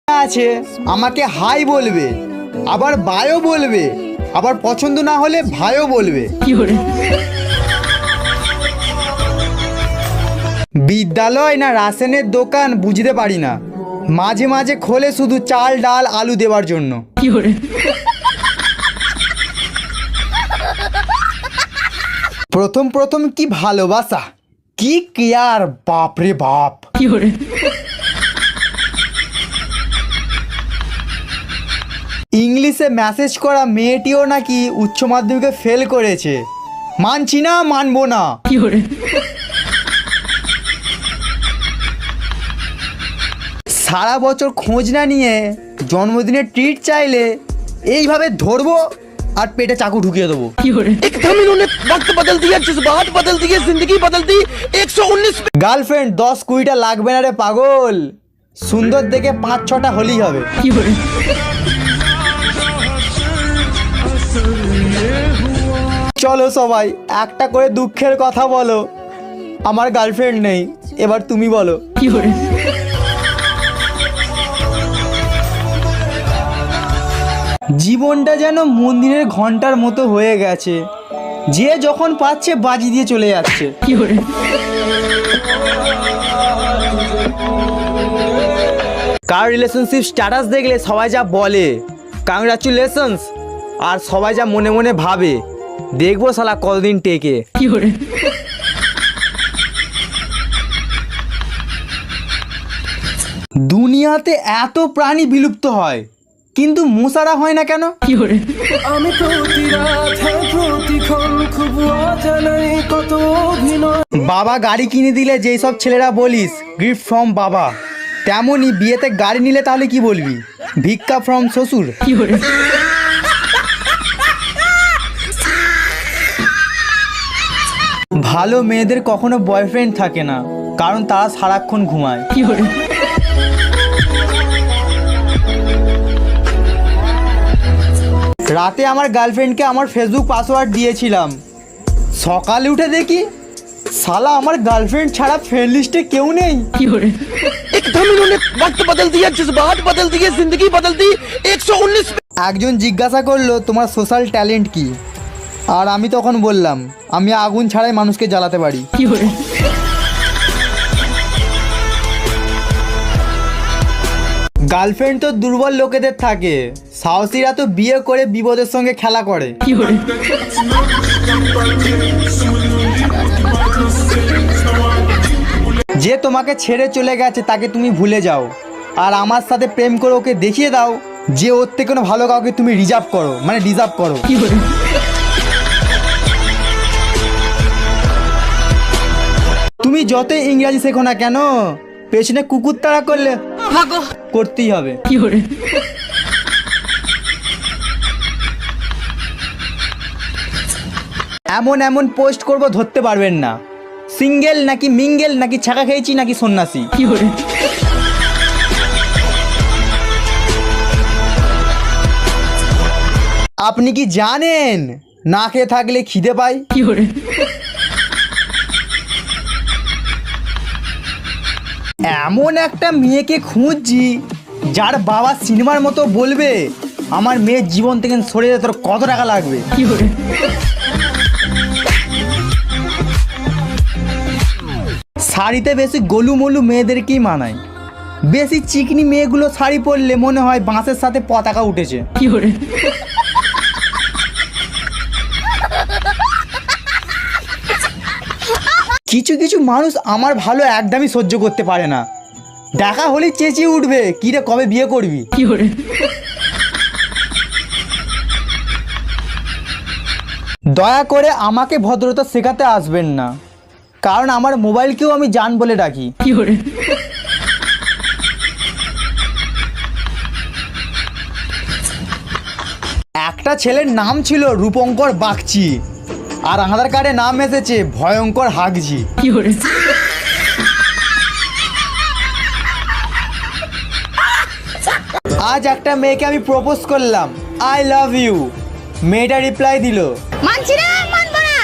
আছে আমাকে হাই বলবে, আবার বায়ও বলবে, আবার পছন্দ না হলে ভাইও বলবে। বিদ্যালয় না রাশনের দোকান বুঝতে পারি না, মাঝে মাঝে খোলে শুধু চাল ডাল আলু দেওয়ার জন্য। প্রথম প্রথম কি ভালোবাসা, কি কেয়ার, বাপরে বাপ। ইংলিশে মেসেজ করা মেয়েটিও নাকি উচ্চ মাধ্যমিকে ফেল করেছে, মানছি না, মানবো না। সারা বছর খোঁজ না নিয়ে জন্মদিনে ট্রিট চাইলে এইভাবে ধরবো আর পেটে চাকু ঢুকিয়ে দেবো। গার্লফ্রেন্ড 10-20টা লাগবে না রে পাগল, সুন্দর দেখে 5-6টা হলেই হবে। চলো সবাই একটা করে দুঃখের কথা বলো। আমার গার্লফ্রেন্ড নেই, এবার তুমি বলো। জীবনটা যেন মন্দিরের ঘন্টার মতো হয়ে গেছে, যে যখন পাচ্ছে বাজি দিয়ে চলে যাচ্ছে। কার রিলেশনশিপ স্ট্যাটাস দেখলে সবাই যা বলে কংগ্রাচুলেশনস, আর সবাই যা মনে মনে ভাবে দেখবো শালা কতদিন টেকে। দুনিয়াতে এত প্রাণী বিলুপ্ত হয় কিন্তু মশারা হয় না কেন? বাবা গাড়ি কিনে দিলে যেই সব ছেলেরা বলিস গিফট ফ্রম বাবা, তেমনই বিয়েতে গাড়ি নিলে তাহলে কি বলবি? ভিক্ষা ফ্রম শ্বশুর। ভালো মেয়েদের কখনো বয়ফ্রেন্ড থাকে না, কারণ তারা সারাক্ষণ ঘুমায়। রাতে আমার গার্লফ্রেন্ডকে আমার ফেসবুক পাসওয়ার্ড দিয়েছিলাম, সকালে উঠে দেখি শালা আমার গার্লফ্রেন্ড ছাড়া ফ্রেন্ড লিস্টে কেউ নেই। একজন জিজ্ঞাসা করলো তোমার সোশ্যাল ট্যালেন্ট কি, আর আমি তখন বললাম আমি আগুন ছাড়াই মানুষকে জ্বালাতে পারি। গার্লফ্রেন্ড তো দুর্বল লোকেদের থাকে, সাহসীরা তো বিয়ে করে বিপদের সঙ্গে খেলা করে। যে তোমাকে ছেড়ে চলে গেছে তাকে তুমি ভুলে যাও, আর আমার সাথে প্রেম করে ওকে দেখিয়ে দাও যে ওর থেকে কোনো ভালো কাউকে তুমি রিজার্ভ করো, মানে ডিজার্ভ করো। তুমি যতই ইংরাজি শেখো না কেন, পেছনে কুকুর তাড়া করলে করতেই হবে। এমন এমন পোস্ট করব ধরতে পারবেন না, সিঙ্গেল নাকি মিঙ্গেল নাকি ছাকা খেয়েছি নাকি সন্ন্যাসী। আপনি কি জানেন না খেয়ে থাকলে খিদে পায়? এমন একটা মেয়েকে খুঁজছি যার বাবা সিনেমার মতো বলবে আমার মেয়ের জীবন থেকে সরে যেতে তোর কত টাকা লাগবে। শাড়িতে বেশি গোলুমলু মেয়েদেরকেই মানায়, বেশি চিকনি মেয়েগুলো শাড়ি পরলে মনে হয় বাঁশের সাথে পতাকা উঠেছে। কিছু কিছু মানুষ আমার ভালো একদমই সহ্য করতে পারে না, দেখা হলে চেঁচিয়ে উঠবে কিরে কবে বিয়ে করবি। দয়া করে আমাকে ভদ্রতা শেখাতে আসবেন না, কারণ আমার মোবাইলকেও আমি জান বলে ডাকি। একটা ছেলের নাম ছিল রূপঙ্কর বাগচি, আর আধার কার্ডে নাম এসেছে ভয়ঙ্কর হাগজি। আজ একটা মেয়েকে আমি প্রপোজ করলাম, আই লাভ ইউ। মেয়েটা রিপ্লাই দিল মানছি না, মানবো না।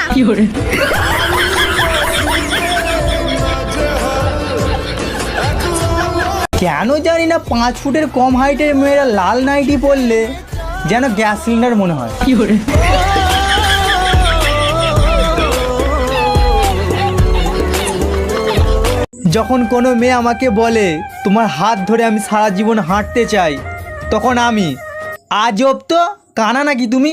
কেন জানি না 5 ফুটের কম হাইটের মেয়েরা লাল নাইটি পরলে যেন গ্যাস সিলিন্ডার মনে হয়। যখন কোনো মেয়ে আমাকে বলে তোমার হাত ধরে আমি সারা জীবন হাঁটতে চাই, তখন আমি, আজব তো, কানা নাকি তুমি?